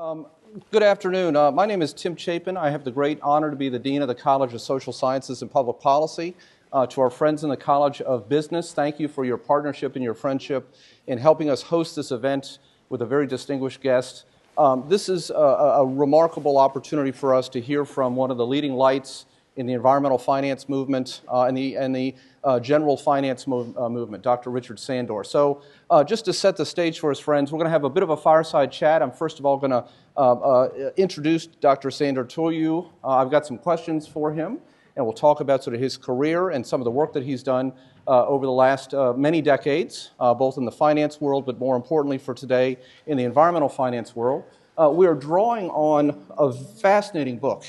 Um, Good afternoon. My name is Tim Chapin. I have the great honor to be the Dean of the College of Social Sciences and Public Policy. To our friends in the College of Business, thank you for your partnership and your friendship in helping us host this event with a very distinguished guest. This is a remarkable opportunity for us to hear from one of the leading lights in the environmental finance movement and the general finance movement, Dr. Richard Sandor. So just to set the stage for us, friends, we're going to have a bit of a fireside chat. I'm first of all going to introduce Dr. Sandor to you. I've got some questions for him, and we'll talk about sort of his career and some of the work that he's done over the last many decades, both in the finance world, but more importantly for today, in the environmental finance world. We are drawing on a fascinating book,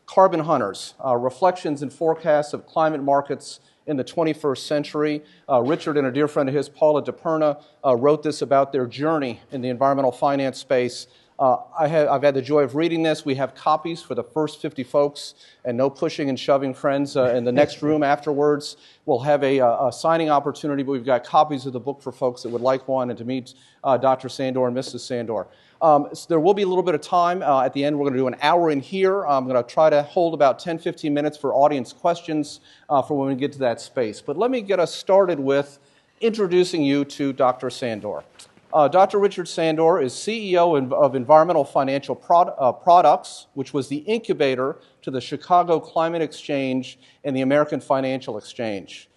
Carbon Hunters, Reflections and Forecasts of Climate Markets in the 21st Century. Richard and a dear friend of his, Paula DePerna, wrote this about their journey in the environmental finance space. I've had the joy of reading this. We have copies for the first 50 folks, and no pushing and shoving, friends. In the next room afterwards, we'll have a signing opportunity, but we've got copies of the book for folks that would like one and to meet Dr. Sandor and Mrs. Sandor. So there will be a little bit of time. At the end, we're going to do an hour in here. I'm going to try to hold about 10-15 minutes for audience questions for when we get to that space. But let me get us started with introducing you to Dr. Sandor. Dr. Richard Sandor is CEO of Environmental Financial Products, which was the incubator to the Chicago Climate Exchange and the American Financial Exchange.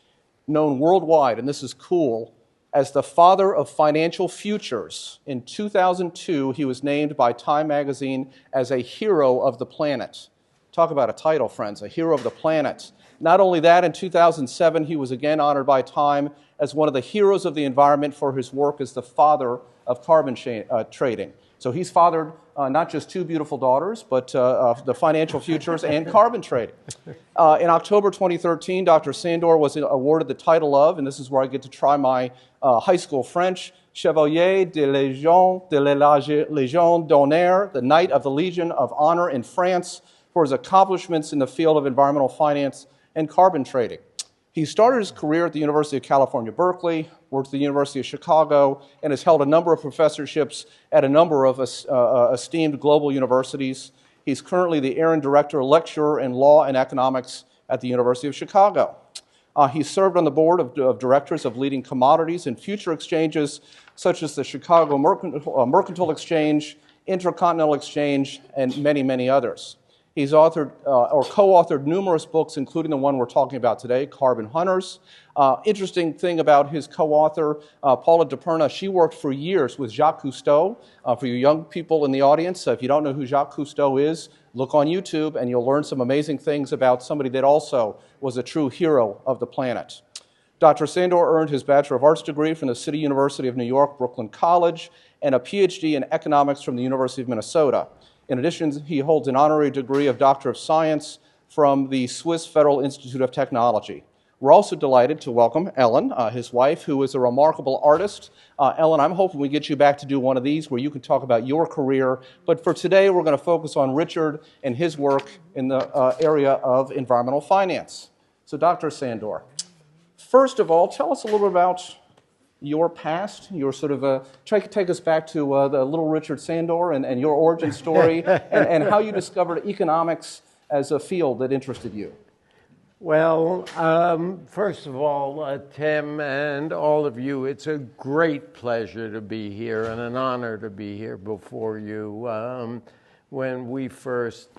Known worldwide, and this is cool, as the father of financial futures. In 2002, he was named by Time magazine as a hero of the planet. Talk about a title, friends, a hero of the planet. Not only that, in 2007, he was again honored by Time as one of the heroes of the environment for his work as the father of carbon trading. So he's fathered not just two beautiful daughters, but the financial futures and carbon trading. In October 2013, Dr. Sandor was awarded the title of, and this is where I get to try my high school French, Chevalier de la Légion d'honneur, the Knight of the Legion of Honor in France, for his accomplishments in the field of environmental finance and carbon trading. He started his career at the University of California, Berkeley, worked at the University of Chicago, and has held a number of professorships at a number of esteemed global universities. He's currently the Aaron Director Lecturer in Law and Economics at the University of Chicago. He served on the board of directors of leading commodities and future exchanges such as the Chicago Mercantile Exchange, Intercontinental Exchange, and many, many others. He's authored or co-authored numerous books, including the one we're talking about today, Carbon Hunters. Interesting thing about his co-author, Paula DePerna, she worked for years with Jacques Cousteau. For you young people in the audience, if you don't know who Jacques Cousteau is, look on YouTube and you'll learn some amazing things about somebody that also was a true hero of the planet. Dr. Sandor earned his Bachelor of Arts degree from the City University of New York, Brooklyn College, and a Ph.D. in economics from the University of Minnesota. In addition, he holds an honorary degree of Doctor of Science from the Swiss Federal Institute of Technology. We're also delighted to welcome Ellen, his wife, who is a remarkable artist. Ellen, I'm hoping we get you back to do one of these where you can talk about your career. But for today, we're going to focus on Richard and his work in the area of environmental finance. So, Dr. Sandor, first of all, tell us a little bit about your past, your sort of, take us back to the little Richard Sandor and your origin story and how you discovered economics as a field that interested you. Well, first of all, Tim and all of you, it's a great pleasure to be here and an honor to be here before you. When we first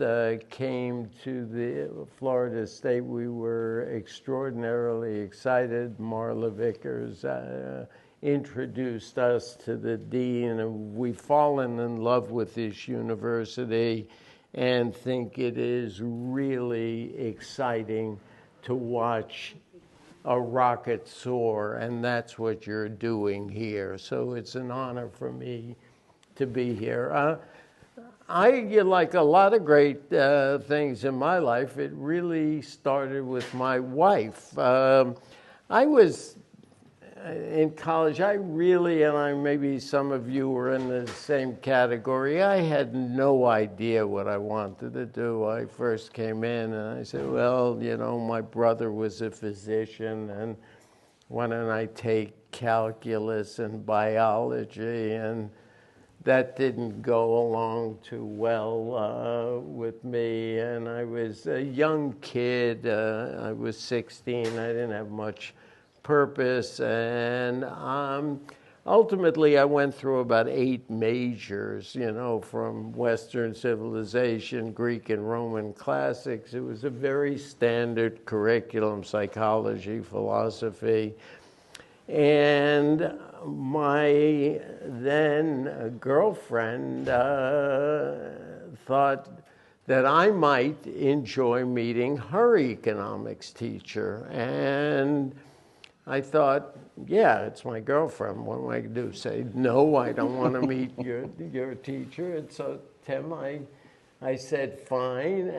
came to the Florida State, we were extraordinarily excited. Marla Vickers introduced us to the dean, and we've fallen in love with this university and think it is really exciting to watch a rocket soar, and that's what you're doing here. So it's an honor for me to be here. Like a lot of great things in my life, it really started with my wife. I was in college, maybe some of you were in the same category, I had no idea what I wanted to do. I first came in and I said, well, my brother was a physician, and why don't I take calculus and biology? And that didn't go along too well with me. And I was a young kid. I was 16. I didn't have much purpose. And ultimately, I went through about 8 majors, from Western civilization, Greek and Roman classics. It was a very standard curriculum, psychology, philosophy. And my then girlfriend thought that I might enjoy meeting her economics teacher. And I thought, yeah, it's my girlfriend. What am I going to do? Say, no, I don't want to meet your teacher. And so, Tim, I said, fine.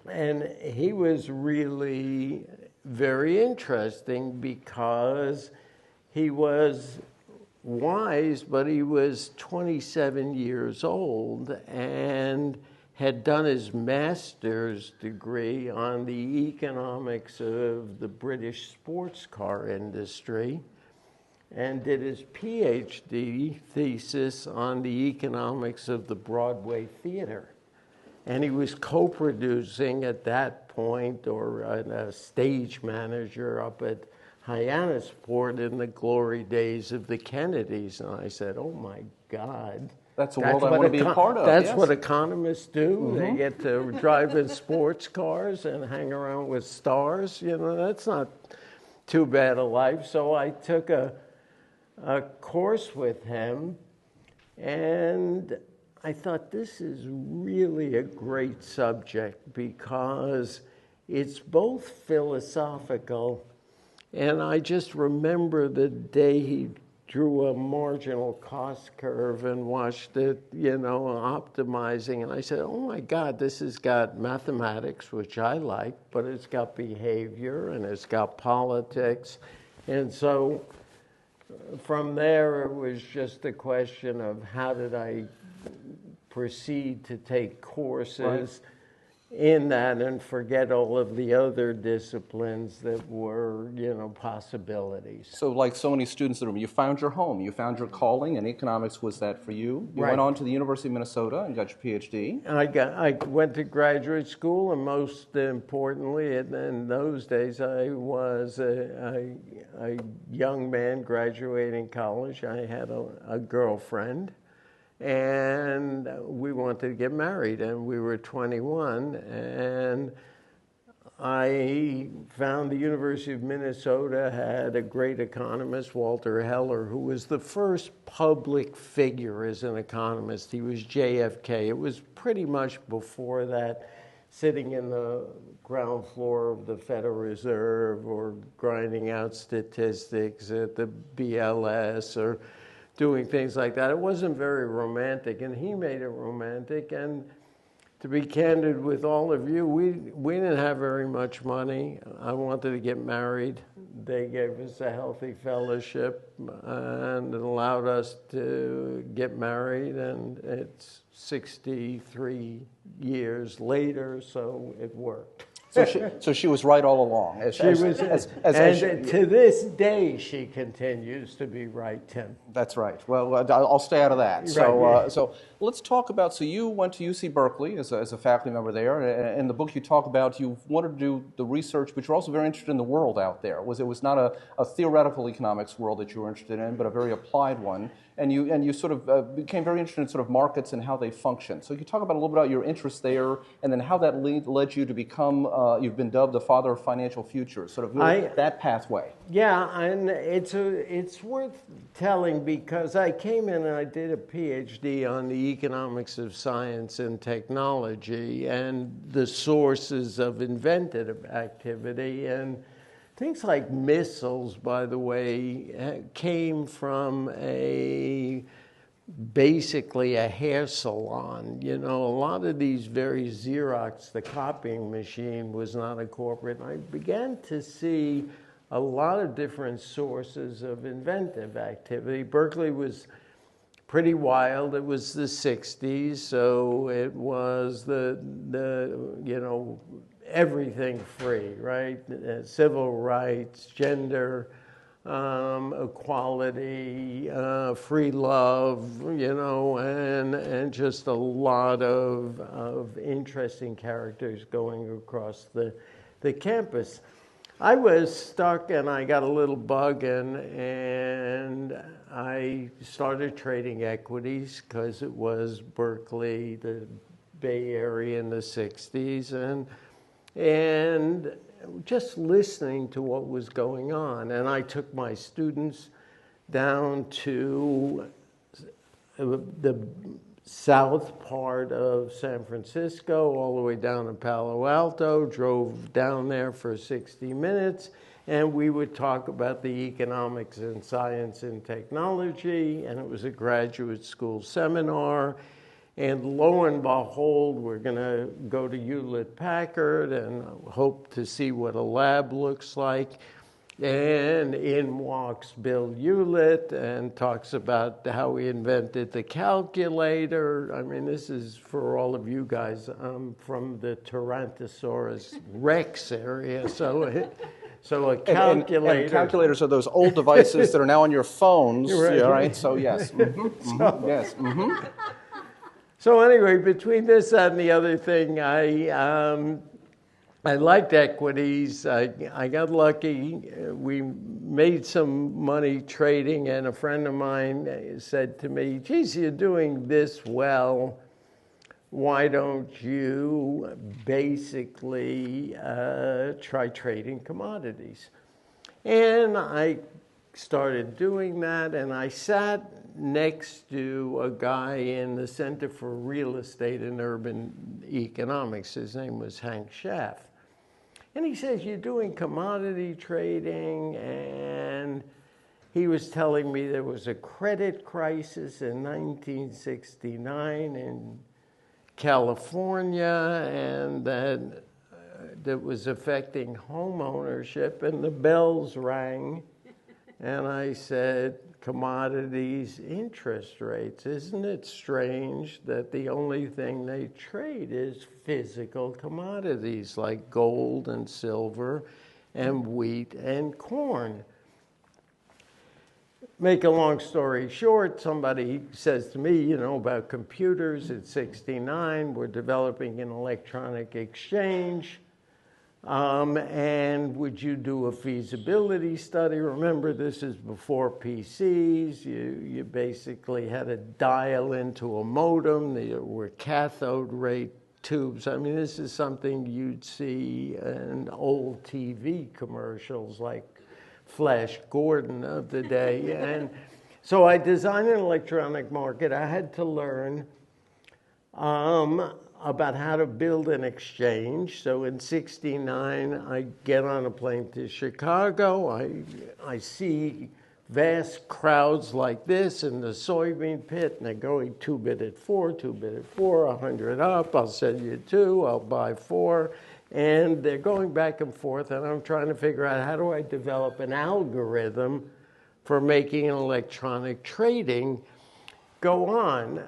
And he was really very interesting because he was wise, but he was 27 years old and had done his master's degree on the economics of the British sports car industry and did his Ph.D. thesis on the economics of the Broadway theater. And he was co-producing at that point, or a stage manager up at Hyannisport in the glory days of the Kennedys. And I said, oh my God. That's a world I want to be a part of. That's yes. what economists do. Mm-hmm. They get to drive in sports cars and hang around with stars. That's not too bad a life. So I took a course with him, and I thought this is really a great subject because it's both philosophical, and I just remember the day he drew a marginal cost curve and watched it, optimizing. And I said, oh my God, this has got mathematics, which I like, but it's got behavior and it's got politics. And so from there, it was just a question of how did I proceed to take courses in that and forget all of the other disciplines that were, possibilities. So like so many students in the room, you found your home, you found your calling, and economics was that for you. You went on to the University of Minnesota and got your Ph.D. I went to graduate school, and most importantly, in those days, I was a young man graduating college. I had a girlfriend. And we wanted to get married, and we were 21, and I found the University of Minnesota had a great economist, Walter Heller, who was the first public figure as an economist. He was JFK. It was pretty much before that, sitting in the ground floor of the Federal Reserve or grinding out statistics at the BLS or doing things like that. It wasn't very romantic, and he made it romantic. And to be candid with all of you, we didn't have very much money. I wanted to get married. They gave us a healthy fellowship, and it allowed us to get married, and it's 63 years later, so it worked. So she was right all along. To this day, she continues to be right, Tim. That's right. Well, I'll stay out of that. So let's talk about, so you went to UC Berkeley as a faculty member there. In the book you talk about you wanted to do the research, but you're also very interested in the world out there. It was not a theoretical economics world that you were interested in, but a very applied one. And you sort of became very interested in sort of markets and how they function. So you talk about a little bit about your interest there, and then how that led you to become, you've been dubbed the father of financial futures, sort of that pathway. Yeah, and it's worth telling because I came in and I did a PhD on the economics of science and technology and the sources of inventive activity. And things like missiles, by the way, came from basically a hair salon. A lot of these very Xerox, the copying machine, was not a corporate. And I began to see a lot of different sources of inventive activity. Berkeley was pretty wild. It was the 60s, so it was the everything free, right? Civil rights, gender equality, free love, and just a lot of interesting characters going across the campus. I was stuck and I got a little bug and I started trading equities because it was Berkeley, the Bay Area in the 60s, and just listening to what was going on. And I took my students down to the south part of San Francisco, all the way down to Palo Alto, drove down there for 60 minutes, and we would talk about the economics and science and technology, and it was a graduate school seminar. And lo and behold, we're going to go to Hewlett-Packard and hope to see what a lab looks like. And in walks Bill Hewlett and talks about how he invented the calculator. I mean, this is for all of you guys. I'm from the Tyrannosaurus Rex area, so a calculator. And calculators are those old devices that are now on your phones, right? Yeah, right? So yes, yes. So anyway, between this and the other thing, I liked equities. I got lucky. We made some money trading, and a friend of mine said to me, geez, you're doing this well. Why don't you basically try trading commodities? And I started doing that, and I sat next to a guy in the Center for Real Estate and Urban Economics. His name was Hank Schaff. And he says, you're doing commodity trading, and he was telling me there was a credit crisis in 1969 in California, and that was affecting home ownership, and the bells rang. And I said, commodities, interest rates. Isn't it strange that the only thing they trade is physical commodities like gold and silver and wheat and corn? Make a long story short, somebody says to me, about computers at 69, we're developing an electronic exchange. And would you do a feasibility study? Remember, this is before PCs. You basically had to dial into a modem. There were cathode ray tubes. I mean, this is something you'd see in old TV commercials like Flash Gordon of the day. And so I designed an electronic market. I had to learn about how to build an exchange. So in 69, I get on a plane to Chicago. I see vast crowds like this in the soybean pit, and they're going 2 bid at 4, 2 bid at 4, 100 up, I'll sell you 2, I'll buy 4. And they're going back and forth, and I'm trying to figure out how do I develop an algorithm for making an electronic trading go on.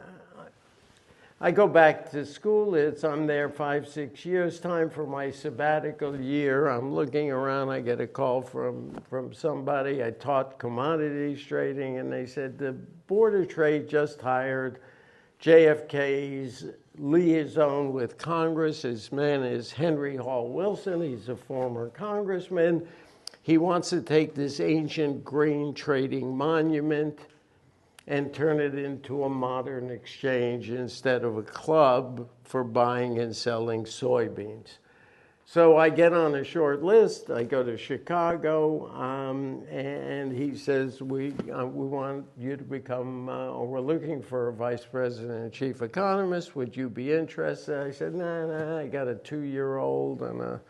I go back to school. I'm there 5-6 years. Time for my sabbatical year. I'm looking around. I get a call from somebody. I taught commodities trading, and they said the Board of Trade just hired JFK's liaison with Congress. His man is Henry Hall Wilson. He's a former congressman. He wants to take this ancient grain trading monument and turn it into a modern exchange instead of a club for buying and selling soybeans. So I get on a short list. I go to Chicago, and he says, we want you to become, or we're looking for a vice president and chief economist. Would you be interested? I said, nah, I got a 2-year-old and a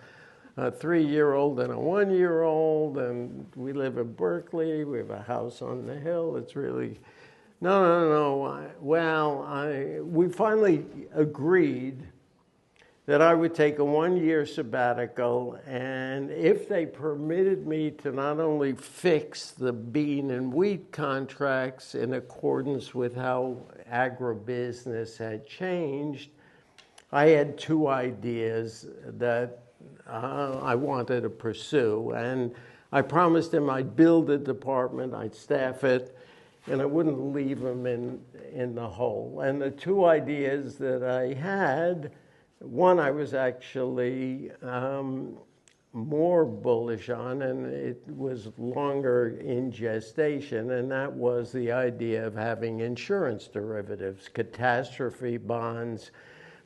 3-year-old and a 1-year-old, and we live in Berkeley. We have a house on the hill. It's really... No. We finally agreed that I would take a 1-year sabbatical, and if they permitted me to not only fix the bean and wheat contracts in accordance with how agribusiness had changed, I had 2 ideas that I wanted to pursue. And I promised him I'd build a department, I'd staff it, and I wouldn't leave him in the hole. And the two ideas that I had, one I was actually more bullish on, and it was longer in gestation, and that was the idea of having insurance derivatives, catastrophe bonds,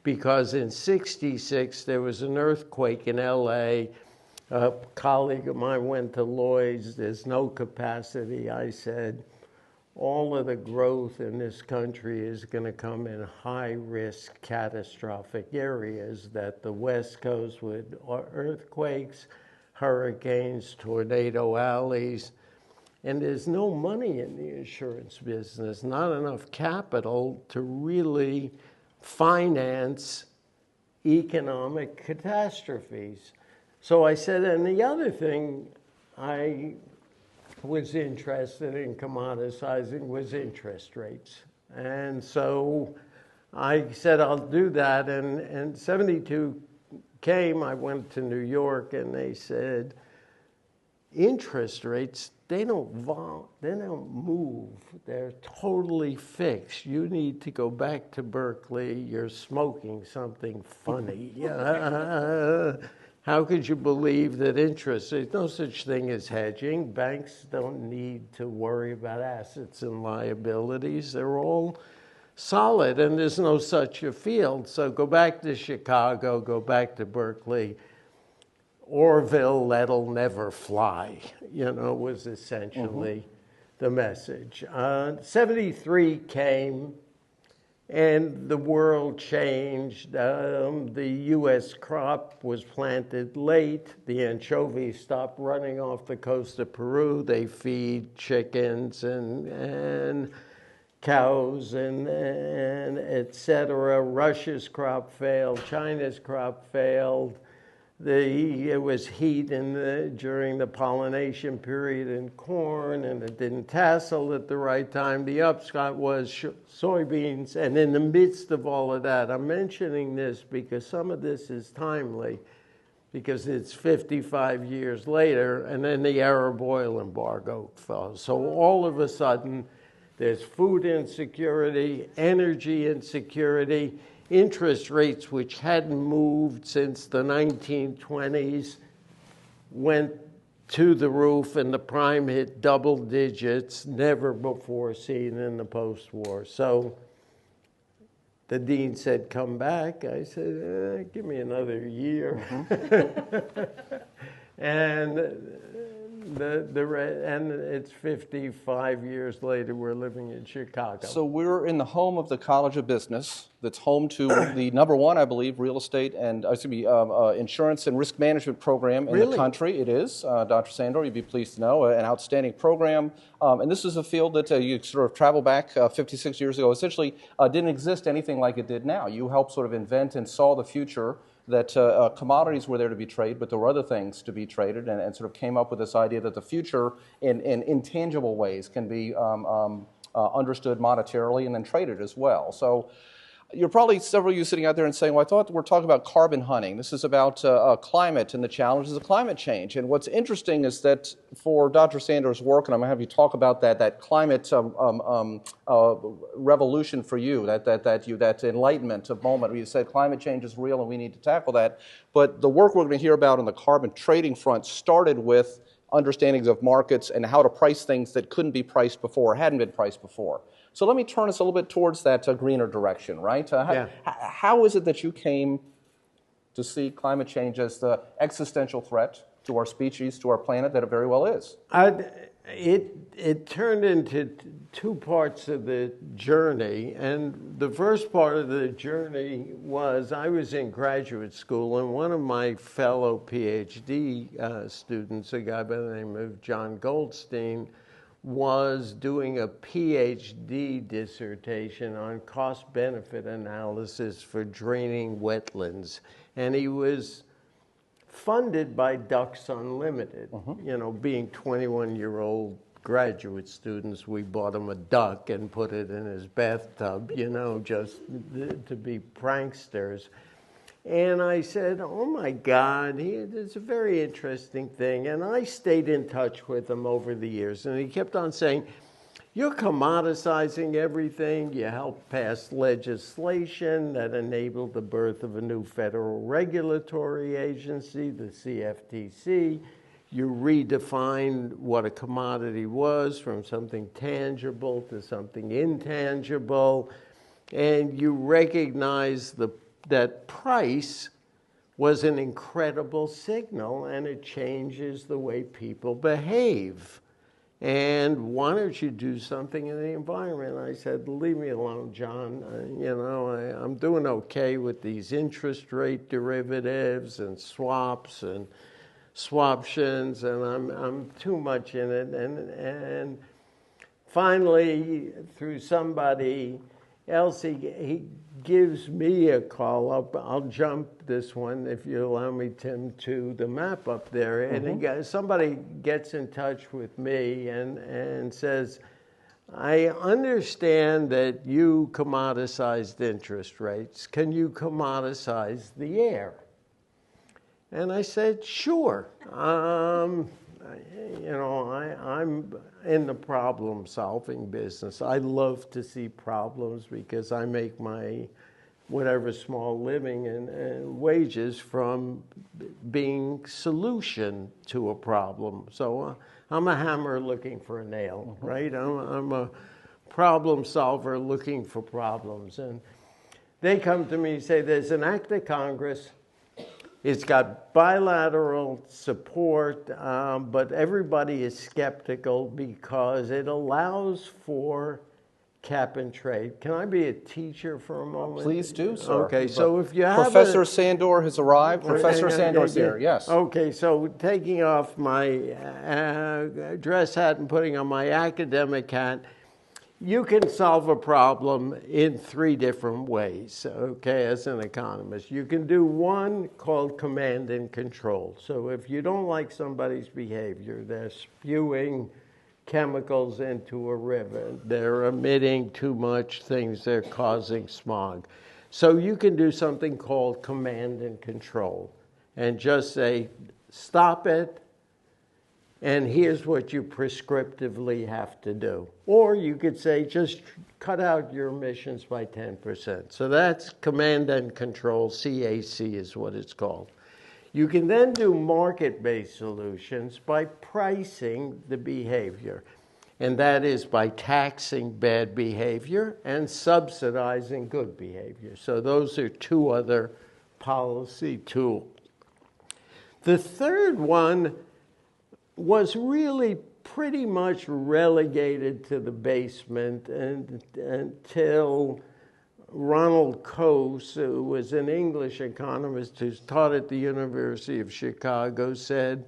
because in '66 there was an earthquake in LA. A colleague of mine went to Lloyd's, there's no capacity. I said, all of the growth in this country is going to come in high-risk, catastrophic areas, that the West Coast with earthquakes, hurricanes, tornado alleys, and there's no money in the insurance business, not enough capital to really finance economic catastrophes. So I said, and the other thing I was interested in commoditizing was interest rates. And so I said, I'll do that. And 72 came, I went to New York, and they said, interest rates, they don't move. They're totally fixed. You need to go back to Berkeley. You're smoking something funny. How could you believe that interest, there's no such thing as hedging. Banks don't need to worry about assets and liabilities. They're all solid, and there's no such a field. So go back to Chicago, go back to Berkeley. Orville, that'll never fly, was essentially the message. 73 came, and the world changed. The U.S. crop was planted late. The anchovies stopped running off the coast of Peru. They feed chickens and cows and et cetera. Russia's crop failed. China's crop failed. It was heat during the pollination period in corn, and it didn't tassel at the right time. The upshot was soybeans, and in the midst of all of that, I'm mentioning this because some of this is timely, because it's 55 years later, and then the Arab oil embargo fell. So all of a sudden, there's food insecurity, energy insecurity, interest rates, which hadn't moved since the 1920s, went to the roof, and the prime hit double digits, never before seen in the post-war. So the dean said, come back. I said, give me another year. And and it's 55 years later, we're living in Chicago. So we're in the home of the College of Business, that's home to the number one, I believe, real estate and insurance and risk management program in the country. It is, Dr. Sandor, you'd be pleased to know, an outstanding program. And this is a field that you sort of travel back 56 years ago. Essentially, didn't exist anything like it did now. You helped sort of invent and saw the future that commodities were there to be traded, but there were other things to be traded, and sort of came up with this idea that the future in intangible ways can be understood monetarily and then traded as well. So you're probably, several of you sitting out there and saying, well, I thought we're talking about carbon hunting. This is about climate and the challenges of climate change. And what's interesting is that for Dr. Sandor's work, and I'm going to have you talk about that climate revolution for you, that enlightenment of moment where you said climate change is real and we need to tackle that. But the work we're going to hear about on the carbon trading front started with understandings of markets and how to price things that couldn't be priced before, hadn't been priced before. So let me turn us a little bit towards that greener direction, right? How is it that you came to see climate change as the existential threat to our species, to our planet, that it very well is? It turned into two parts of the journey, and the first part of the journey was I was in graduate school, and one of my fellow Ph.D. Students, a guy by the name of John Goldstein, was doing a Ph.D. dissertation on cost-benefit analysis for draining wetlands, and he was funded by Ducks Unlimited. Being 21-year-old graduate students, we bought him a duck and put it in his bathtub, just to be pranksters. And I said, oh my God, it's a very interesting thing. And I stayed in touch with him over the years. And he kept on saying, you're commoditizing everything. You helped pass legislation that enabled the birth of a new federal regulatory agency, the CFTC. You redefined what a commodity was from something tangible to something intangible. And you recognized that price was an incredible signal, and it changes the way people behave. And why don't you do something in the environment? I said, leave me alone, John. I'm doing okay with these interest rate derivatives and swaps and swaptions, and I'm too much in it. And finally, through somebody else, he gives me a call up. I'll jump this one, if you allow me, Tim, to the map up there. And somebody gets in touch with me and says, I understand that you commoditized interest rates. Can you commoditize the air? And I said, sure. I'm in the problem-solving business. I love to see problems because I make my whatever small living and wages from being solution to a problem. So I'm a hammer looking for a nail, right? I'm a problem solver looking for problems. And they come to me and say, there's an act of Congress. It's got bilateral support, but everybody is skeptical because it allows for cap and trade. Can I be a teacher for a moment? Please do, sir. Okay, so if you have Professor Sandor has arrived. Professor Sandor's here, yes. Okay, so taking off my dress hat and putting on my academic hat, you can solve a problem in 3 different ways, okay, as an economist. You can do one called command and control. So if you don't like somebody's behavior, they're spewing chemicals into a river, they're emitting too much things, they're causing smog. So you can do something called command and control and just say, stop it, and here's what you prescriptively have to do. Or you could say, just cut out your emissions by 10%. So that's command and control, CAC is what it's called. You can then do market-based solutions by pricing the behavior. And that is by taxing bad behavior and subsidizing good behavior. So those are 2 other policy tools. The third one was really pretty much relegated to the basement until Ronald Coase, who was an English economist who taught at the University of Chicago, said,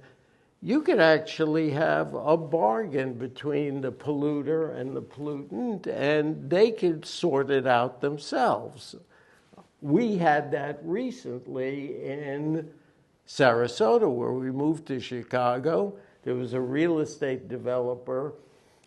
you could actually have a bargain between the polluter and the pollutant, and they could sort it out themselves. We had that recently in Sarasota, where we moved to Chicago. There was a real estate developer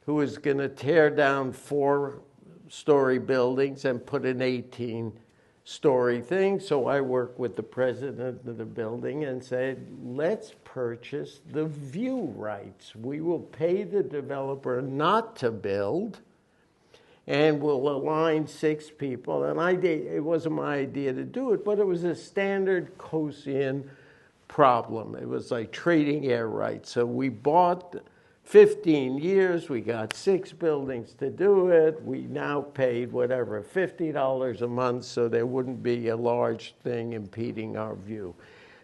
who was going to tear down 4-story buildings and put an 18-story thing. So I worked with the president of the building and said, let's purchase the view rights. We will pay the developer not to build, and we'll align 6 people. And it wasn't my idea to do it, but it was a standard Coasean problem. It was like trading air rights. So we bought 15 years, we got 6 buildings to do it. We now paid whatever, $50 a month, so there wouldn't be a large thing impeding our view.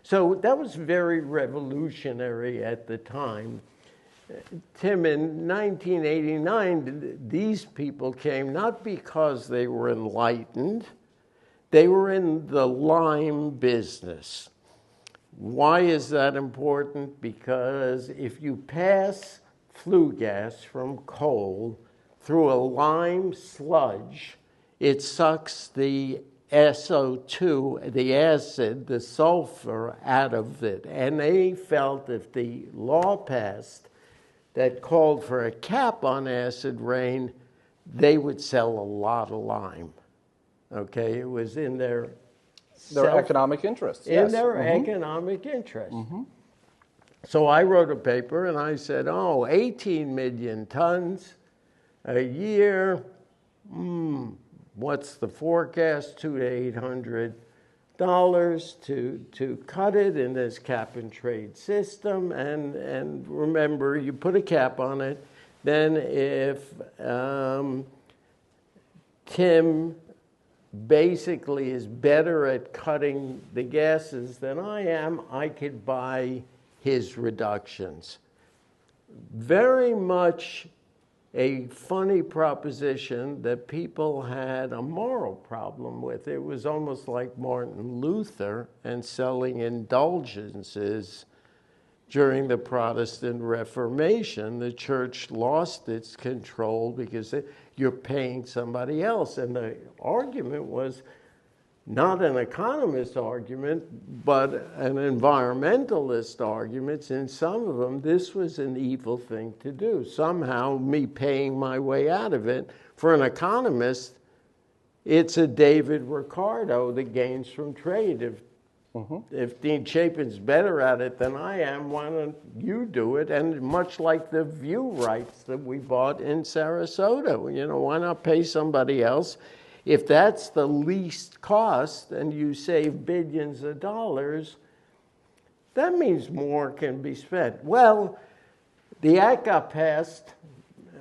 So that was very revolutionary at the time. Tim, in 1989, these people came not because they were enlightened, they were in the lime business. Why is that important? Because if you pass flue gas from coal through a lime sludge, it sucks the SO2, the acid, the sulfur out of it. And they felt if the law passed that called for a cap on acid rain, they would sell a lot of lime. Okay, it was in their their economic interests. In their economic interests. So I wrote a paper and I said, 18 million tons a year. What's the forecast? $200 to $800 to cut it in this cap and trade system. And remember, you put a cap on it. Then if Tim basically is better at cutting the gases than I am, I could buy his reductions. Very much a funny proposition that people had a moral problem with. It was almost like Martin Luther and selling indulgences during the Protestant Reformation. The church lost its control because you're paying somebody else. And the argument was not an economist argument, but an environmentalist argument. In some of them, this was an evil thing to do. Somehow, me paying my way out of it. For an economist, it's a David Ricardo that gains from trade. If Dean Chapin's better at it than I am, why don't you do it? And much like the view rights that we bought in Sarasota, why not pay somebody else? If that's the least cost and you save billions of dollars, that means more can be spent. Well, the act got passed,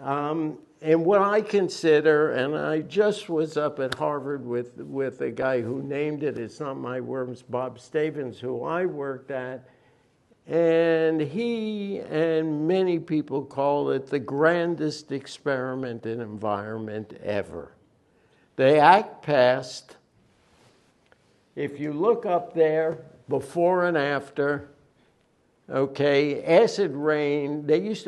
and what I consider, and I just was up at Harvard with a guy who named it, it's not my words, Bob Stavins, who I worked at, and he and many people call it the grandest experiment in environment ever. The act passed. If you look up there, before and after, acid rain.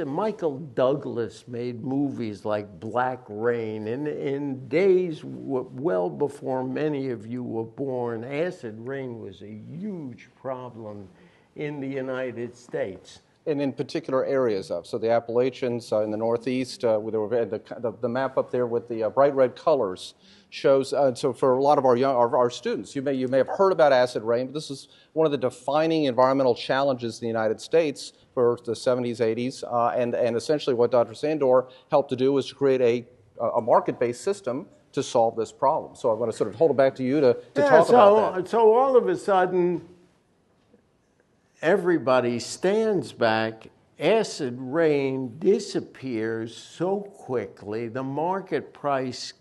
Michael Douglas made movies like Black Rain. In days well before many of you were born, acid rain was a huge problem in the United States. And in particular areas of, so the Appalachians in the Northeast, with the map up there with the bright red colors shows, so for a lot of our students, you may have heard about acid rain, but this is one of the defining environmental challenges in the United States for the 70s, 80s, and essentially what Dr. Sandor helped to do was to create a market-based system to solve this problem. So I'm going to sort of hold it back to you to talk about that. So all of a sudden, everybody stands back. Acid rain disappears so quickly. The market price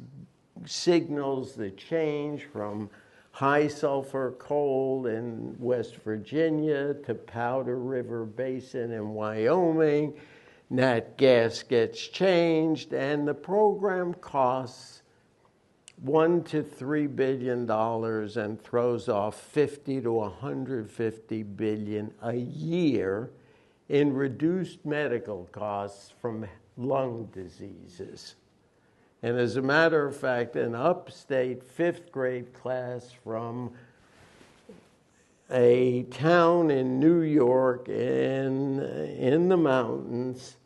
signals the change from high sulfur coal in West Virginia to Powder River Basin in Wyoming. Nat gas gets changed, and the program costs $1 to $3 billion and throws off 50 to 150 billion a year in reduced medical costs from lung diseases. And as a matter of fact, an upstate fifth grade class from a town in New York in the mountains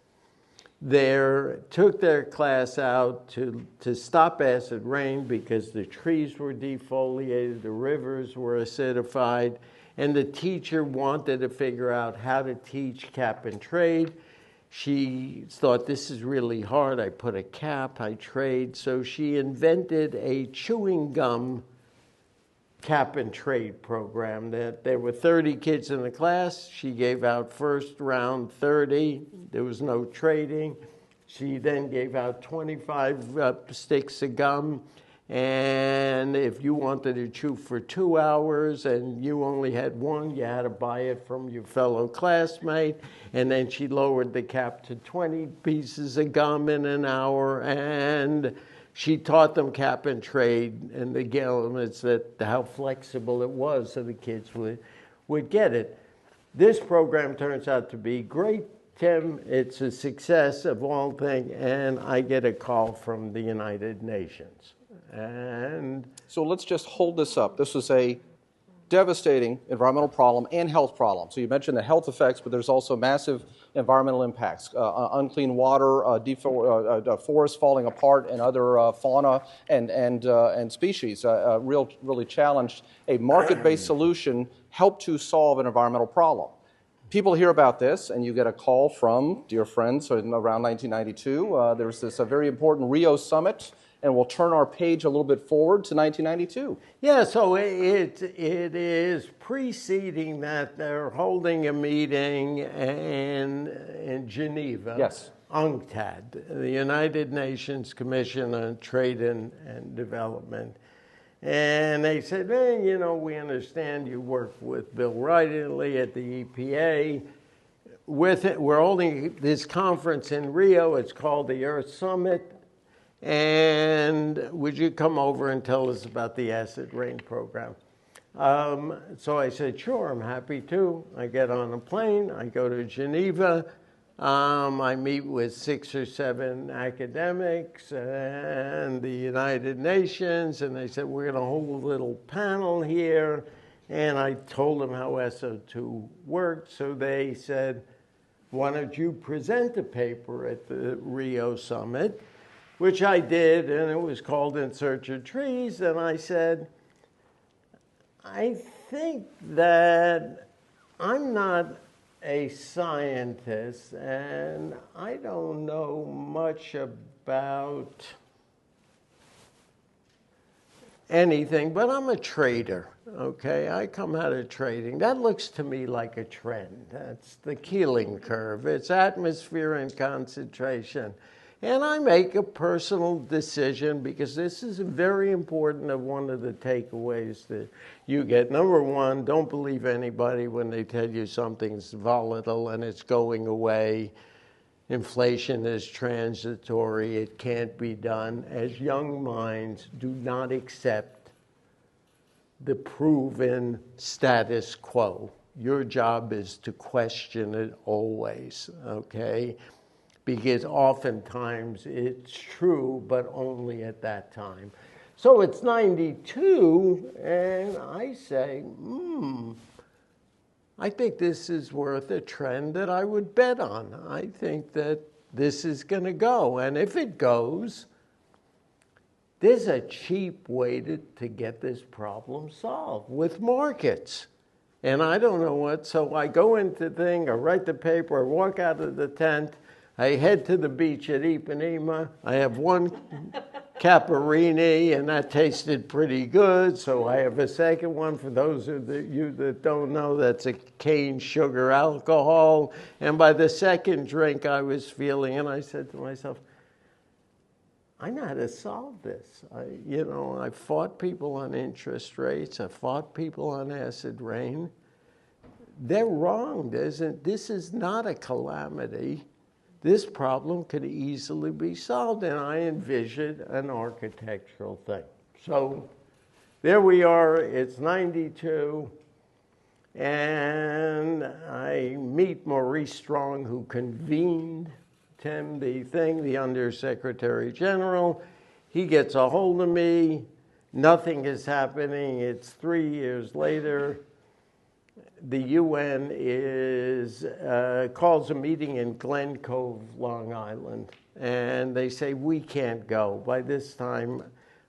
took their class out to stop acid rain because the trees were defoliated, the rivers were acidified, and the teacher wanted to figure out how to teach cap and trade. She thought, this is really hard. I put a cap, I trade. So she invented a chewing gum cap and trade program. That there were 30 kids in the class. She gave out first round 30. There was no trading. She then gave out 25 sticks of gum. And if you wanted to chew for 2 hours and you only had one, you had to buy it from your fellow classmate. And then she lowered the cap to 20 pieces of gum in an hour. And she taught them cap and trade and the elements how flexible it was so the kids would get it. This program turns out to be great, Tim. It's a success of all things. And I get a call from the United Nations. And so let's just hold this up. This was a devastating environmental problem and health problem. So you mentioned the health effects, but there's also massive environmental impacts, unclean water, forests falling apart, and other fauna and species. Really challenged. A market-based solution helped to solve an environmental problem. People hear about this, and you get a call from dear friends. So in around 1992, there was this very important Rio summit, and we'll turn our page a little bit forward to 1992. Yeah, so it is preceding that. They're holding a meeting in Geneva. Yes. UNCTAD, the United Nations Commission on Trade and Development. And they said, hey, we understand you work with Bill Riley at the EPA. We're holding this conference in Rio. It's called the Earth Summit. And would you come over and tell us about the acid rain program? So I said, sure, I'm happy to. I get on a plane. I go to Geneva. I meet with 6 or 7 academics and the United Nations, and they said, we're going to hold a little panel here. And I told them how SO2 worked. So they said, why don't you present a paper at the Rio Summit? Which I did, and it was called In Search of Trees. And I said, I think that I'm not a scientist, and I don't know much about anything, but I'm a trader, okay? I come out of trading. That looks to me like a trend. That's the Keeling curve. It's atmosphere and concentration. And I make a personal decision because this is very important of one of the takeaways that you get. Number one, don't believe anybody when they tell you something's volatile and it's going away. Inflation is transitory. It can't be done. As young minds, do not accept the proven status quo. Your job is to question it always, okay? Because oftentimes it's true, but only at that time. So it's 92, and I say, I think this is worth a trend that I would bet on. I think that this is going to go. And if it goes, there's a cheap way to get this problem solved with markets. And I don't know what, so I go into the thing, I write the paper, I walk out of the tent, I head to the beach at Ipanema. I have one Caparini, and that tasted pretty good. So I have a second one. For those of you that don't know, that's a cane sugar alcohol. And by the second drink, I was feeling, and I said to myself, I know how to solve this. I fought people on interest rates. I fought people on acid rain. They're wrong. This is not a calamity. This problem could easily be solved, and I envisioned an architectural thing. So there we are, it's 92, and I meet Maurice Strong, who convened Tim, the Undersecretary General. He gets a hold of me, nothing is happening, it's 3 years later. The UN calls a meeting in Glen Cove, Long Island, and they say, we can't go. By this time,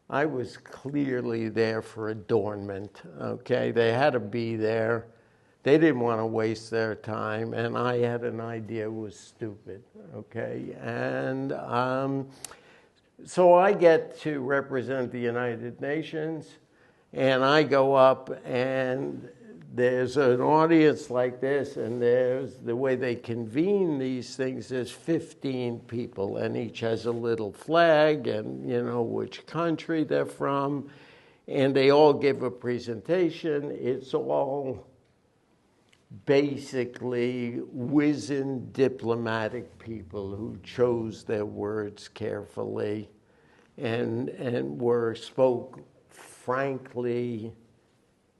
I was clearly there for adornment, okay? They had to be there. They didn't want to waste their time, and I had an idea it was stupid, okay? And so I get to represent the United Nations, and I go up, and there's an audience like this, and there's the way they convene these things. There's 15 people, and each has a little flag and, which country they're from. And they all give a presentation. It's all basically wizened diplomatic people who chose their words carefully and spoke frankly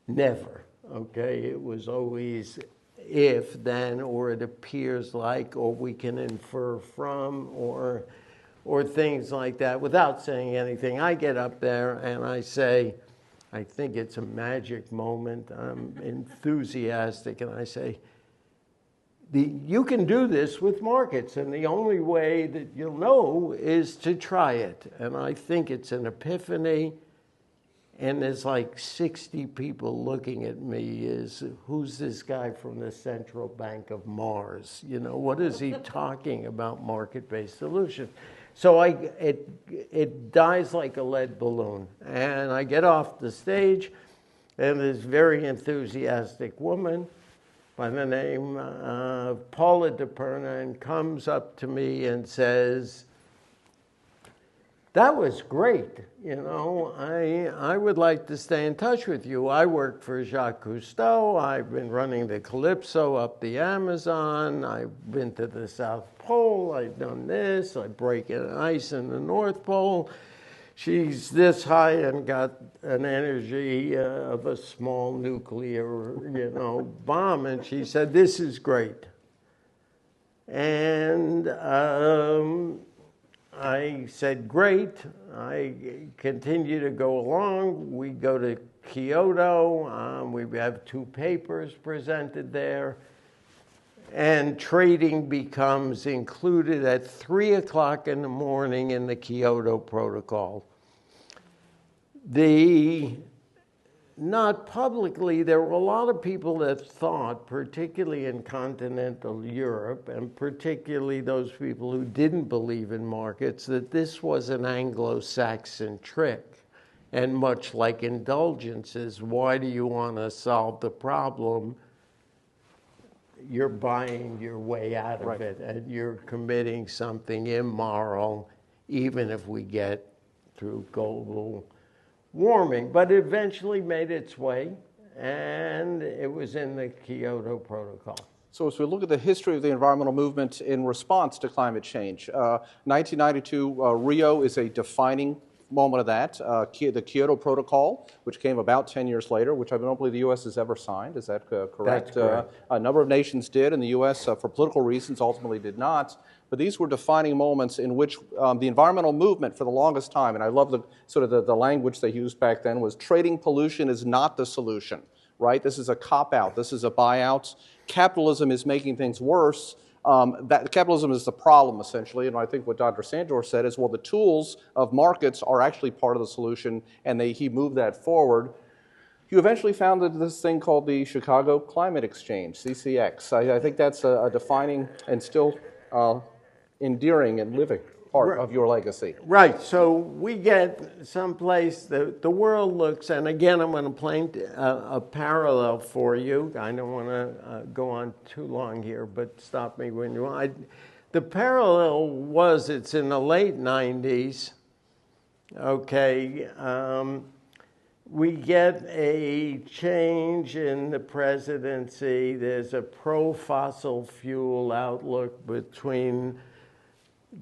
never. Okay, it was always if, then, or it appears like, or we can infer from, or things like that without saying anything. I get up there and I say, I think it's a magic moment. I'm enthusiastic, and I say, you can do this with markets, and the only way that you'll know is to try it. And I think it's an epiphany, and there's like 60 people looking at me who's this guy from the Central Bank of Mars? You know, what is he talking about market-based solutions? So it dies like a lead balloon. And I get off the stage, and this very enthusiastic woman by the name of Paula DePerna comes up to me and says, "That was great. You know, I would like to stay in touch with you. I worked for Jacques Cousteau. I've been running the Calypso up the Amazon. I've been to the South Pole. I've done this. I break ice in the North Pole. She's this high and got an energy of a small nuclear, bomb." And she said, "This is great." And I said, "Great." I continue to go along. We go to Kyoto. We have 2 papers presented there. And trading becomes included at 3 o'clock in the morning in the Kyoto Protocol. Not publicly, there were a lot of people that thought, particularly in continental Europe, and particularly those people who didn't believe in markets, that this was an Anglo-Saxon trick. And much like indulgences, why do you want to solve the problem? You're buying your way out of it, and you're committing something immoral, even if we get through global warming. But it eventually made its way, and it was in the Kyoto Protocol. So as we look at the history of the environmental movement in response to climate change, 1992 Rio is a defining moment of that. The Kyoto Protocol, which came about 10 years later, which I don't believe the U.S. has ever signed. Is that correct? That's correct. A number of nations did, and the U.S., for political reasons, ultimately did not. But these were defining moments in which the environmental movement, for the longest time, and I love the language they used back then, was trading pollution is not the solution, right? This is a cop-out. This is a buyout. Capitalism is making things worse. That capitalism is the problem, essentially, and I think what Dr. Sandor said is, well, the tools of markets are actually part of the solution, and he moved that forward. You eventually founded this thing called the Chicago Climate Exchange, CCX. I think that's a defining and still endearing and living part of your legacy. Right. So we get someplace the world looks, and again, I'm going to paint a parallel for you. I don't want to go on too long here, but stop me when you want. The parallel was it's in the late 90s. Okay. We get a change in the presidency. There's a pro-fossil fuel outlook between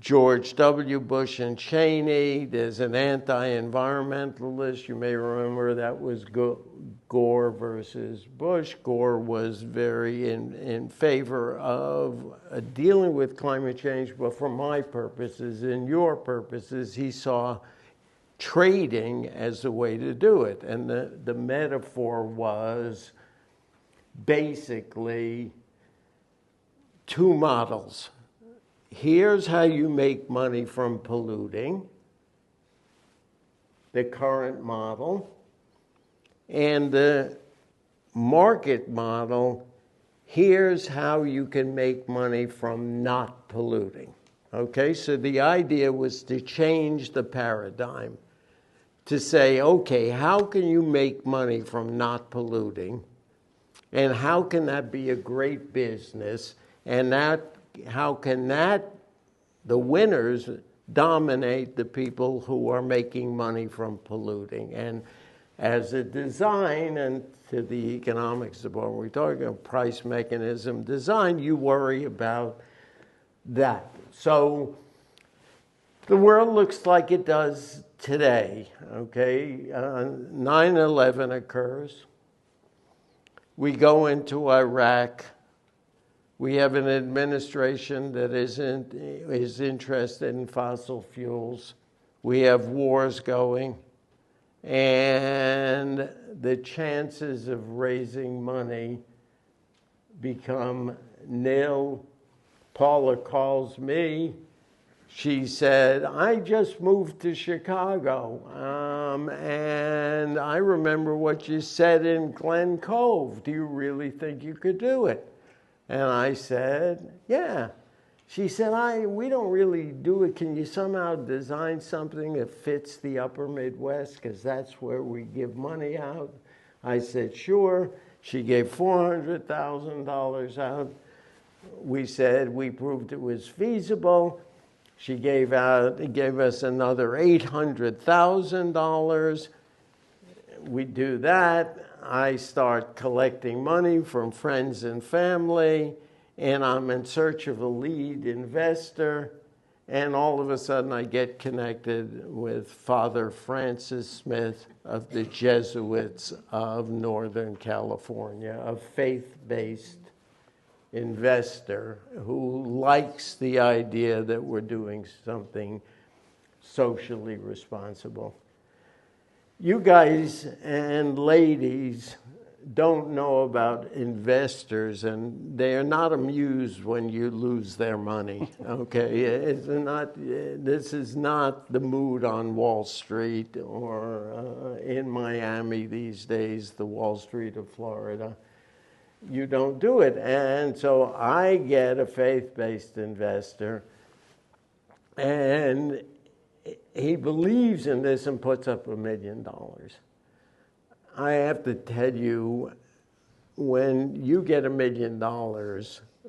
George W. Bush and Cheney. There's an anti-environmentalist. You may remember that was Gore versus Bush. Gore was very in favor of dealing with climate change, but for my purposes and your purposes, he saw trading as a way to do it. And the metaphor was basically 2 models. Here's how you make money from polluting, the current model, and the market model, here's how you can make money from not polluting. Okay, so the idea was to change the paradigm, to say, okay, how can you make money from not polluting, and how can that be a great business, and how can the winners dominate the people who are making money from polluting? And as a design, and to the economics department, we're talking about price mechanism design, you worry about that. So the world looks like it does today, okay? 9/11 occurs. We go into Iraq. We have an administration that is interested in fossil fuels. We have wars going. and the chances of raising money become nil. Paula calls me. She said, I just moved to Chicago, and I remember what you said in Glen Cove. Do you really think you could do it? And I said, yeah. She said, we don't really do it. Can you somehow design something that fits the upper Midwest? Because that's where we give money out. I said, sure. She gave $400,000 out. We proved it was feasible. She gave us another $800,000. We do that. I start collecting money from friends and family, and I'm in search of a lead investor, and all of a sudden I get connected with Father Francis Smith of the Jesuits of Northern California, a faith-based investor who likes the idea that we're doing something socially responsible. You guys and ladies don't know about investors, and they are not amused when you lose their money, okay? This is not the mood on Wall Street or in Miami these days, the Wall Street of Florida. You don't do it. And so I get a faith-based investor, and he believes in this and puts up $1 million. I have to tell you, when you get $1 million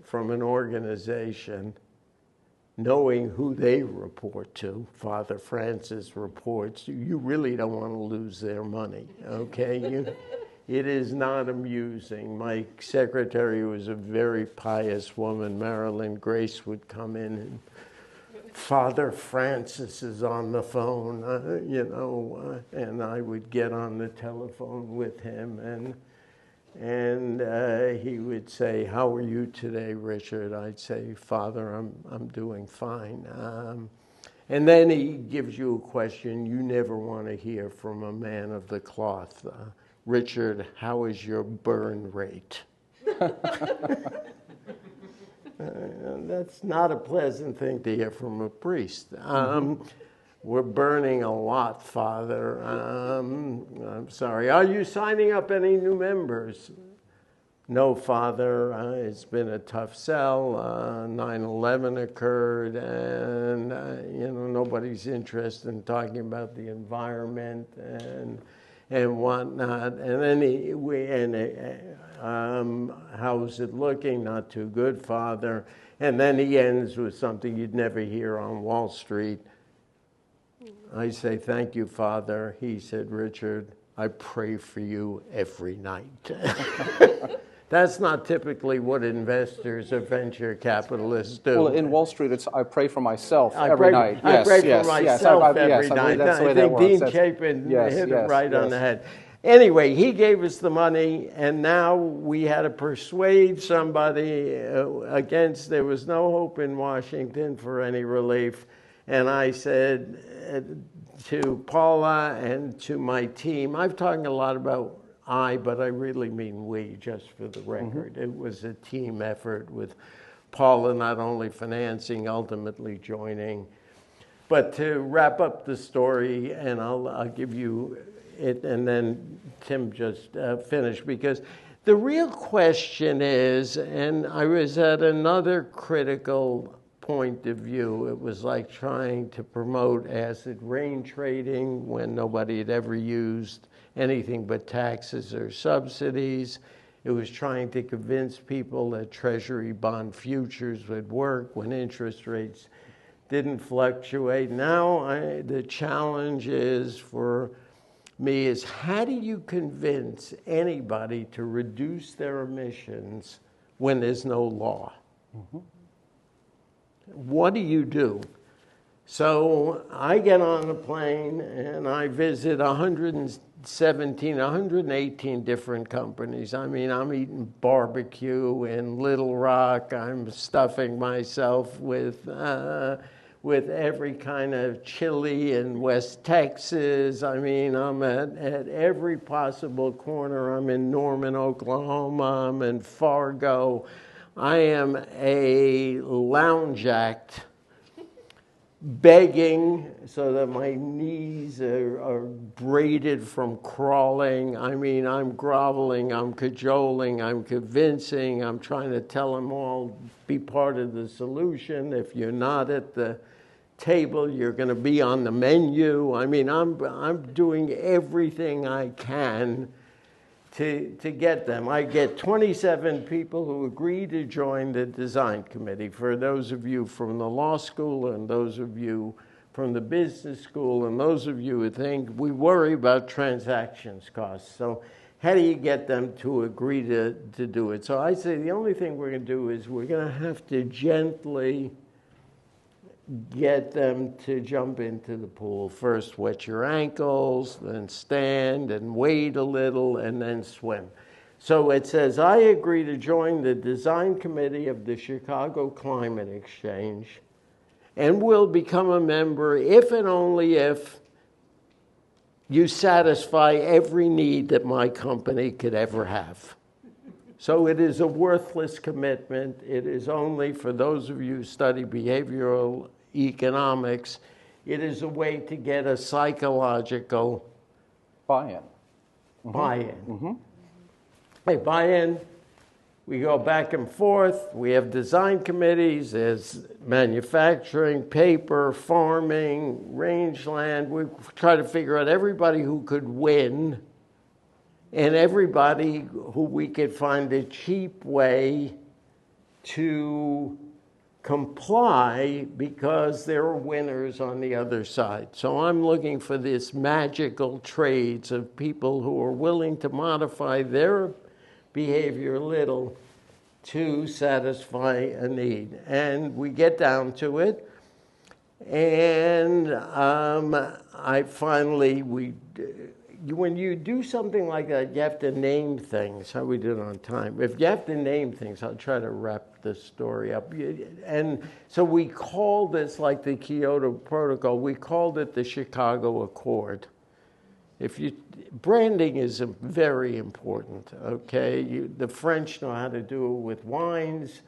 from an organization, knowing who they report to, Father Francis reports, you really don't want to lose their money, okay? It is not amusing. My secretary was a very pious woman, Marilyn Grace, would come in and Father Francis is on the phone, and I would get on the telephone with him, and he would say, how are you today, Richard? I'd say, Father, I'm doing fine. And then he gives you a question you never want to hear from a man of the cloth. Richard, how is your burn rate? That's not a pleasant thing to hear from a priest. We're burning a lot, Father. I'm sorry. Are you signing up any new members? No, Father. It's been a tough sell. 9/11 occurred, and nobody's interested in talking about the environment and whatnot. And then how's it looking? Not too good, Father. And then he ends with something you'd never hear on Wall Street. I say, thank you, Father. He said, Richard, I pray for you every night. That's not typically what investors or venture capitalists do. Well, in Wall Street, it's I pray for myself every night. I pray for myself every night. I think Dean Chapin hit it right on the head. Anyway, he gave us the money, and now we had to persuade somebody against. There was no hope in Washington for any relief. And I said to Paula and to my team, I'm talking a lot about but I really mean we, just for the record. Mm-hmm. It was a team effort with Paula not only financing, ultimately joining. But to wrap up the story, and I'll give you it, and then Tim just finish, because the real question is, and I was at another critical point of view, it was like trying to promote acid rain trading when nobody had ever used anything but taxes or subsidies. It was trying to convince people that Treasury bond futures would work when interest rates didn't fluctuate. Now the challenge is for me is, how do you convince anybody to reduce their emissions when there's no law? Mm-hmm. What do you do? So I get on a plane and I visit 118 different companies. I mean, I'm eating barbecue in Little Rock. I'm stuffing myself with with every kind of chili in West Texas. I mean, I'm at every possible corner. I'm in Norman, Oklahoma. I'm in Fargo. I am a lounge act, begging so that my knees are braided from crawling. I mean, I'm groveling, I'm cajoling, I'm convincing, I'm trying to tell them all, be part of the solution. If you're not at the table, you're going to be on the menu. I mean, I'm doing everything I can to get them. I get 27 people who agree to join the design committee. For those of you from the law school and those of you from the business school and those of you who think we worry about transactions costs. So how do you get them to agree to do it? So I say the only thing we're going to do is we're going to have to gently get them to jump into the pool. First, wet your ankles, then stand and wait a little, and then swim. So it says, I agree to join the design committee of the Chicago Climate Exchange and will become a member if and only if you satisfy every need that my company could ever have. So it is a worthless commitment. It is only for those of you who study behavioral economics. It is a way to get a psychological buy-in. Hey, buy-in. We go back and forth. We have design committees. There's manufacturing, paper, farming, rangeland. We try to figure out everybody who could win and everybody who we could find a cheap way to comply because there are winners on the other side. So I'm looking for this magical trades of people who are willing to modify their behavior a little to satisfy a need. And we get down to it. And I finally, when you do something like that, you have to name things. How we did on time. If you have to name things, I'll try to wrap this story up. And so we called this, like the Kyoto Protocol, we called it the Chicago Accord. Branding is very important, okay? The French know how to do it with wines.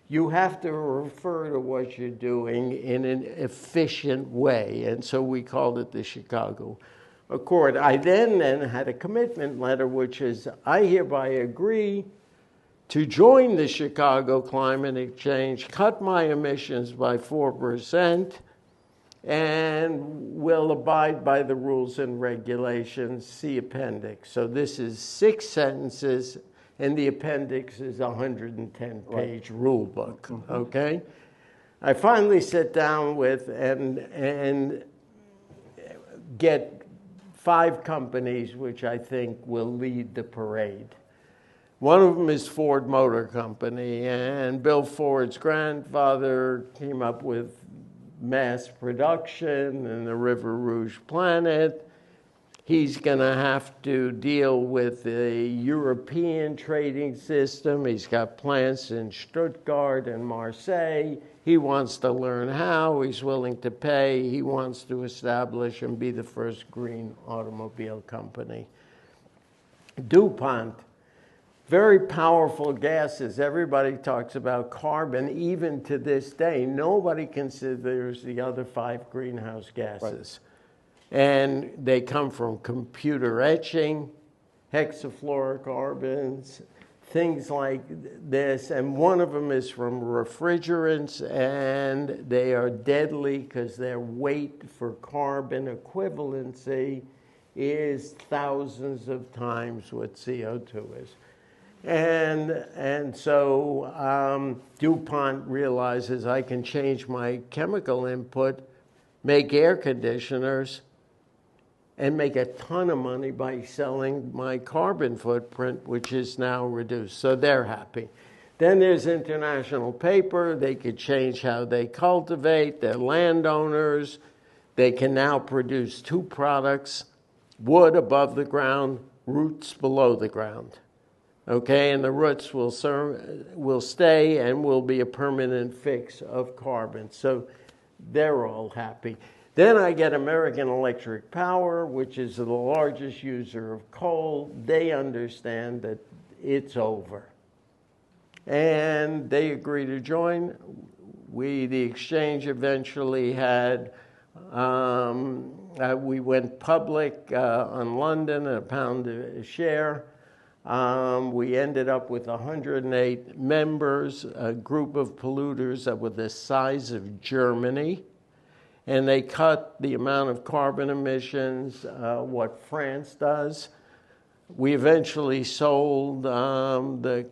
You have to refer to what you're doing in an efficient way. And so we called it the Chicago Accord. I then had a commitment letter, which is, I hereby agree to join the Chicago Climate Exchange, cut my emissions by 4%, and will abide by the rules and regulations, see appendix. So this is 6 sentences, and the appendix is a 110-page rule book, okay? I finally sit down with and get 5 companies which I think will lead the parade. One of them is Ford Motor Company, and Bill Ford's grandfather came up with mass production and the River Rouge Planet. He's going to have to deal with the European trading system. He's got plants in Stuttgart and Marseille. He wants to learn how. He's willing to pay. He wants to establish and be the first green automobile company. DuPont. Very powerful gases. Everybody talks about carbon. Even to this day, nobody considers the other 5 greenhouse gases. Right. And they come from computer etching, hexafluorocarbons, things like this. And one of them is from refrigerants, and they are deadly because their weight for carbon equivalency is thousands of times what CO2 is. And so DuPont realizes I can change my chemical input, make air conditioners, and make a ton of money by selling my carbon footprint, which is now reduced. So they're happy. Then there's International Paper. They could change how they cultivate. They're landowners. They can now produce 2 products, wood above the ground, roots below the ground. Okay, and the roots will stay and will be a permanent fix of carbon. So they're all happy. Then I get American Electric Power, which is the largest user of coal. They understand that it's over. And they agree to join. The exchange eventually had, we went public on London at £1 a share. We ended up with 108 members, a group of polluters that were the size of Germany. And they cut the amount of carbon emissions, what France does. We eventually sold the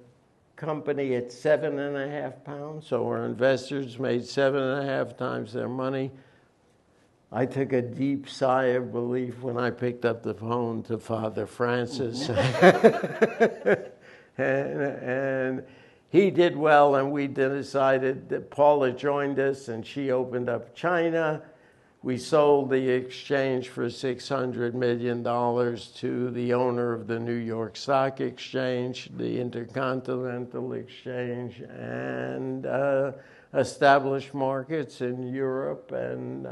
company at £7.50, so our investors made 7.5 times their money. I took a deep sigh of relief when I picked up the phone to Father Francis. and he did well, and we decided that Paula joined us, and she opened up China. We sold the exchange for $600 million to the owner of the New York Stock Exchange, the Intercontinental Exchange, and established markets in Europe and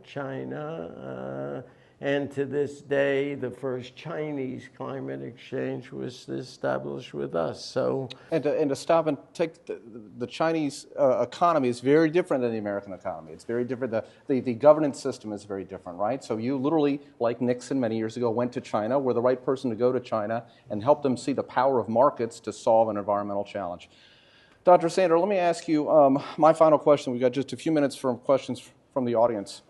China. And to this day, the first Chinese climate exchange was established with us. So, and to stop and take the Chinese economy is very different than the American economy. It's very different. The governance system is very different, right? So you literally, like Nixon many years ago, went to China, were the right person to go to China and help them see the power of markets to solve an environmental challenge. Dr. Sandor, let me ask you my final question. We've got just a few minutes for questions from the audience.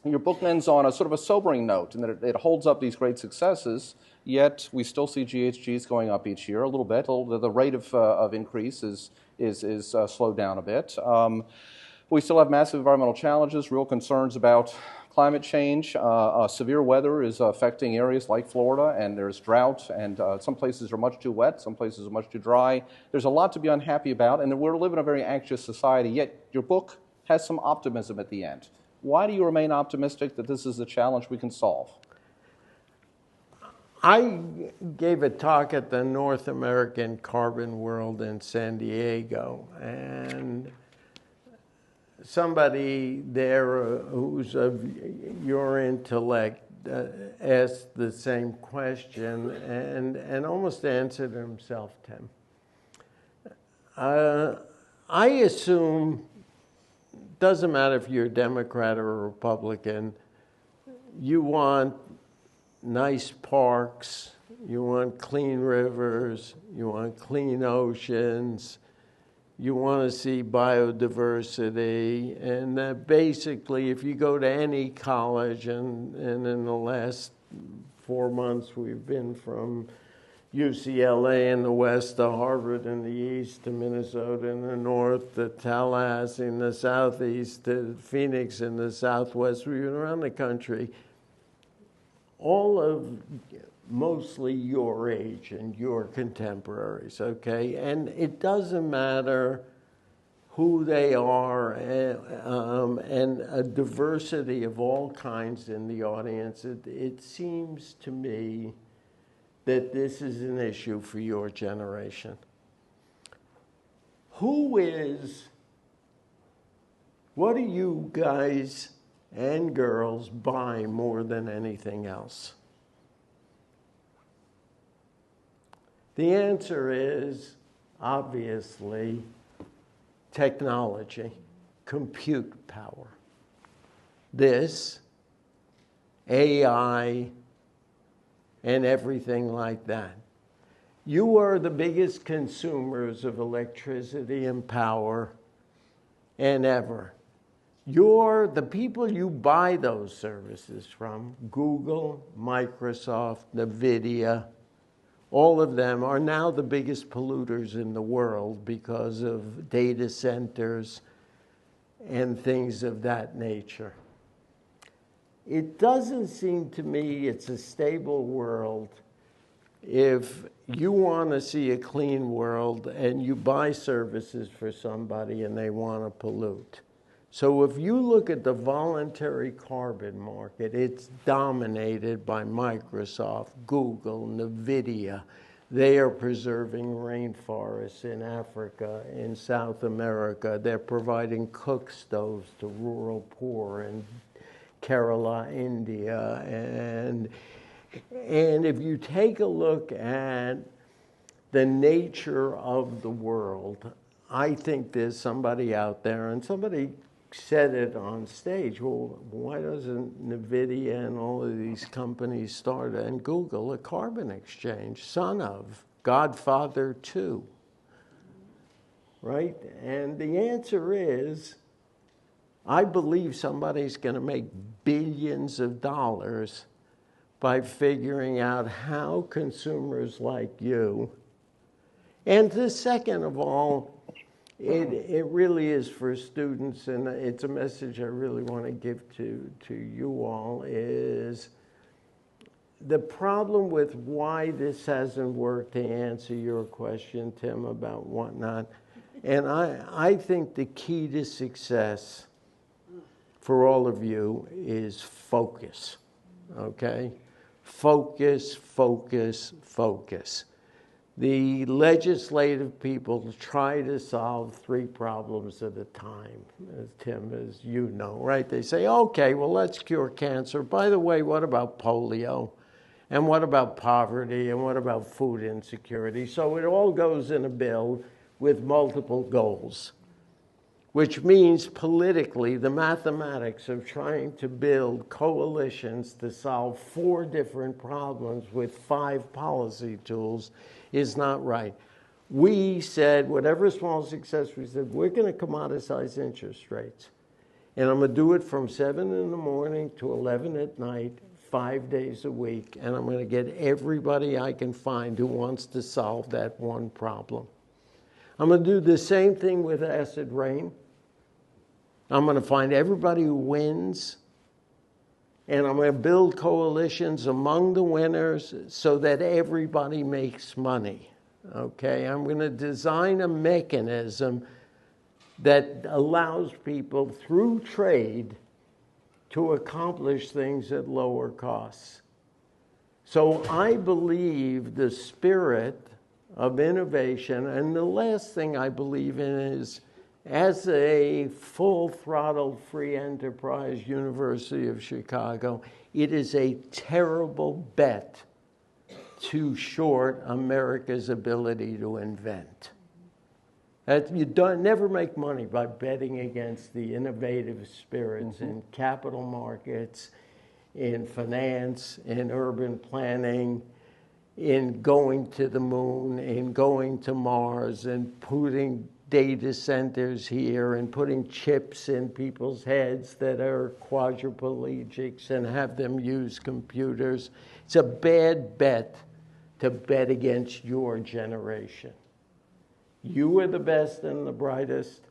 Your book ends on a sort of a sobering note in that it holds up these great successes, yet we still see GHGs going up each year a little bit. The rate of increase is slowed down a bit. We still have massive environmental challenges, real concerns about climate change. Severe weather is affecting areas like Florida, and there's drought, and some places are much too wet, some places are much too dry. There's a lot to be unhappy about, and we're living in a very anxious society, yet your book has some optimism at the end. Why do you remain optimistic that this is a challenge we can solve? I gave a talk at the North American Carbon World in San Diego, and somebody there who's of your intellect asked the same question and almost answered himself, Tim. I assume, doesn't matter if you're a Democrat or a Republican, you want nice parks, you want clean rivers, you want clean oceans, you want to see biodiversity, and basically if you go to any college, and in the last 4 months we've been from UCLA in the west to Harvard in the east to Minnesota in the north to Tallahassee in the southeast to Phoenix in the southwest. We've been around the country. All of mostly your age and your contemporaries, okay? And it doesn't matter who they are, and a diversity of all kinds in the audience. It seems to me that this is an issue for your generation. What do you guys and girls buy more than anything else? The answer is, obviously, technology, compute power. This, AI, and everything like that. You are the biggest consumers of electricity and power and ever. The people you buy those services from, Google, Microsoft, NVIDIA, all of them are now the biggest polluters in the world because of data centers and things of that nature. It doesn't seem to me it's a stable world if you want to see a clean world and you buy services for somebody and they want to pollute. So if you look at the voluntary carbon market, it's dominated by Microsoft, Google, NVIDIA. They are preserving rainforests in Africa, in South America. They're providing cook stoves to rural poor in Kerala, India. And if you take a look at the nature of the world, I think there's somebody out there, and somebody said it on stage, well, why doesn't NVIDIA and all of these companies start, and Google, a carbon exchange, son of, godfather to, right? And the answer is, I believe somebody's going to make billions of dollars by figuring out how consumers like you, and the second of all, it really is for students, and it's a message I really want to give to you all, is the problem with why this hasn't worked, to answer your question, Tim, about whatnot. And I think the key to success for all of you is focus, okay? Focus, focus, focus. The legislative people try to solve 3 problems at a time, as Tim, as you know, right? They say, okay, well, let's cure cancer. By the way, what about polio? And what about poverty? And what about food insecurity? So it all goes in a bill with multiple goals, which means politically the mathematics of trying to build coalitions to solve 4 different problems with 5 policy tools is not right. We said, whatever small success, we said, we're going to commoditize interest rates. And I'm going to do it from 7 in the morning to 11 at night, 5 days a week. And I'm going to get everybody I can find who wants to solve that one problem. I'm going to do the same thing with acid rain. I'm going to find everybody who wins, and I'm going to build coalitions among the winners so that everybody makes money, okay? I'm going to design a mechanism that allows people through trade to accomplish things at lower costs. So I believe the spirit of innovation, and the last thing I believe in is, as a full-throttle free enterprise University of Chicago, it is a terrible bet to short America's ability to invent. You never make money by betting against the innovative spirits in capital markets, in finance, in urban planning, in going to the moon, in going to Mars, and putting data centers here and putting chips in people's heads that are quadriplegics and have them use computers. It's a bad bet to bet against your generation. You are the best and the brightest.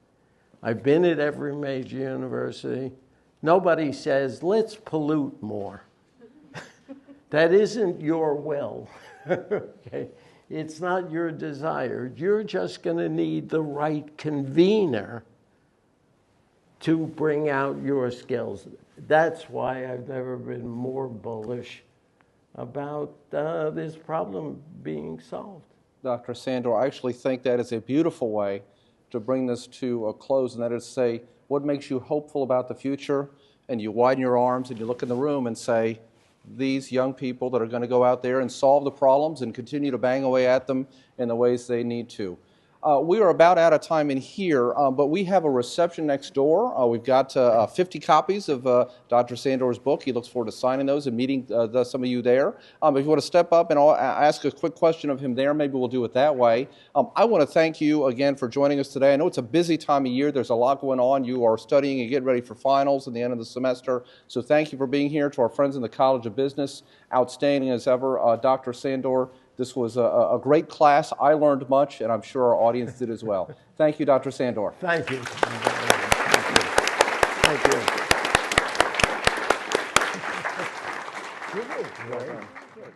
I've been at every major university. Nobody says, let's pollute more. That isn't your will. Okay? It's not your desire. You're just going to need the right convener to bring out your skills. That's why I've never been more bullish about this problem being solved. Dr. Sandor, I actually think that is a beautiful way to bring this to a close, and that is to say, what makes you hopeful about the future? And you widen your arms and you look in the room and say, these young people that are going to go out there and solve the problems and continue to bang away at them in the ways they need to. We are about out of time in here, but we have a reception next door. We've got 50 copies of Dr. Sandor's book. He looks forward to signing those and meeting some of you there. If you want to step up and ask a quick question of him there, maybe we'll do it that way. I want to thank you again for joining us today. I know it's a busy time of year. There's a lot going on. You are studying and getting ready for finals at the end of the semester. So thank you for being here. To our friends in the College of Business, outstanding as ever. Dr. Sandor, this was a great class. I learned much, and I'm sure our audience did as well. Thank you, Dr. Sandor. Thank you. Thank you. Thank you. Good.